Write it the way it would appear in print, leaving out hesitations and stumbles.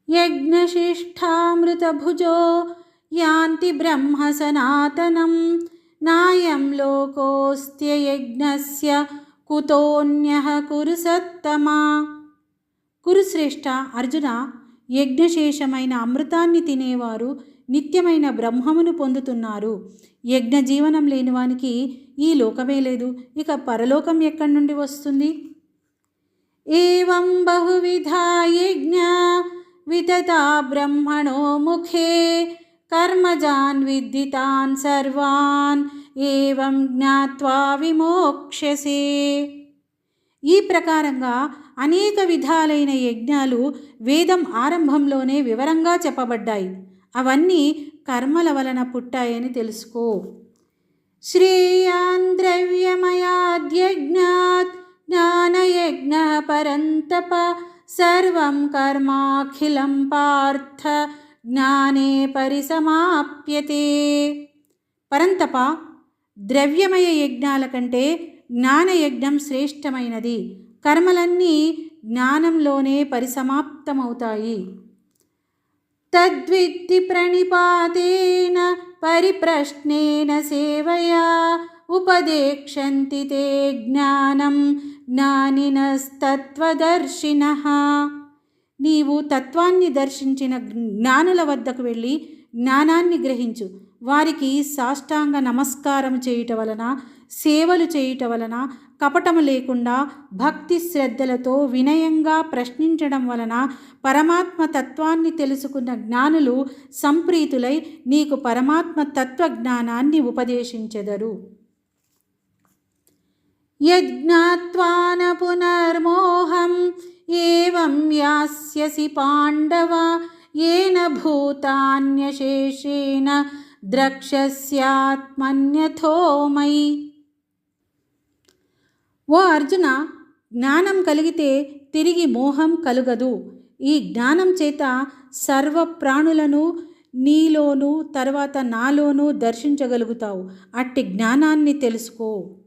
యజ్ఞశిష్టామృతభుజో యాంతి బ్రహ్మ సనాతనం నాయం లోకోస్త్యయజ్ఞస్య కుతోన్యః కురు సత్తమా. కురుశ్రేష్ఠ అర్జున, యజ్ఞశేషమైన అమృతాన్ని తినేవారు నిత్యమైన బ్రహ్మమును పొందుతున్నారు. యజ్ఞ జీవనం లేనివానికి ఈ లోకమే లేదు, ఇక పరలోకం ఎక్కడి నుండి వస్తుంది? ఏవం బహువిధా యజ్ఞా వితతా బ్రహ్మణో ముఖే కర్మజాన్ విద్ధితాన్ సర్వాన్ ఏవం జ్ఞాత్వా విమోక్ష్యసే. ఈ ప్రకారంగా అనేక విధాలైన యజ్ఞాలు వేదం ఆరంభంలోనే వివరంగా చెప్పబడ్డాయి. అవన్నీ కర్మల వలన పుట్టాయని తెలుసుకో. శ్రేయాన్ ద్రవ్యమయాద్యజ్ఞాత్ జ్ఞానయజ్ఞ పరంతప సర్వం కర్మాఖిలం పార్థ జ్ఞానే పరిసమాప్యతే. పరంతప, ద్రవ్యమయ యజ్ఞాల కంటే జ్ఞానయజ్ఞం శ్రేష్టమైనది. కర్మలన్నీ జ్ఞానంలోనే పరిసమాప్తమవుతాయి. తద్విద్ధి ప్రణిపాతేన పరిప్రశ్నేన సేవయా ఉపదేక్షంతి తే జ్ఞానం జ్ఞానినస్తత్వదర్శినః. నీవు తత్వాన్ని దర్శించిన జ్ఞానుల వద్దకు వెళ్ళి జ్ఞానాన్ని గ్రహించు. వారికి సాష్టాంగ నమస్కారం చేయుట వలన, సేవలు చేయుట వలన, కపటము లేకుండా భక్తి శ్రద్ధలతో వినయంగా ప్రశ్నించడం వలన పరమాత్మ తత్వాన్ని తెలుసుకున్న జ్ఞానులు సంప్రీతులై నీకు పరమాత్మ తత్వజ్ఞానాన్ని ఉపదేశించెదరు. యజ్ఞాత్వా న పునర్మోహం ఏవం యాస్యసి పాండవ ఏన భూతాన్యశేషేణ ద్రక్ష్యస్యాత్మన్యథో మయి. ఓ అర్జున, జ్ఞానం కలిగితే తిరిగి మోహం కలుగదు. ఈ జ్ఞానం చేత సర్వ ప్రాణులను నీలోనూ తర్వాత నాలోనూ దర్శించగలుగుతావు. అట్టి జ్ఞానాన్ని తెలుసుకో.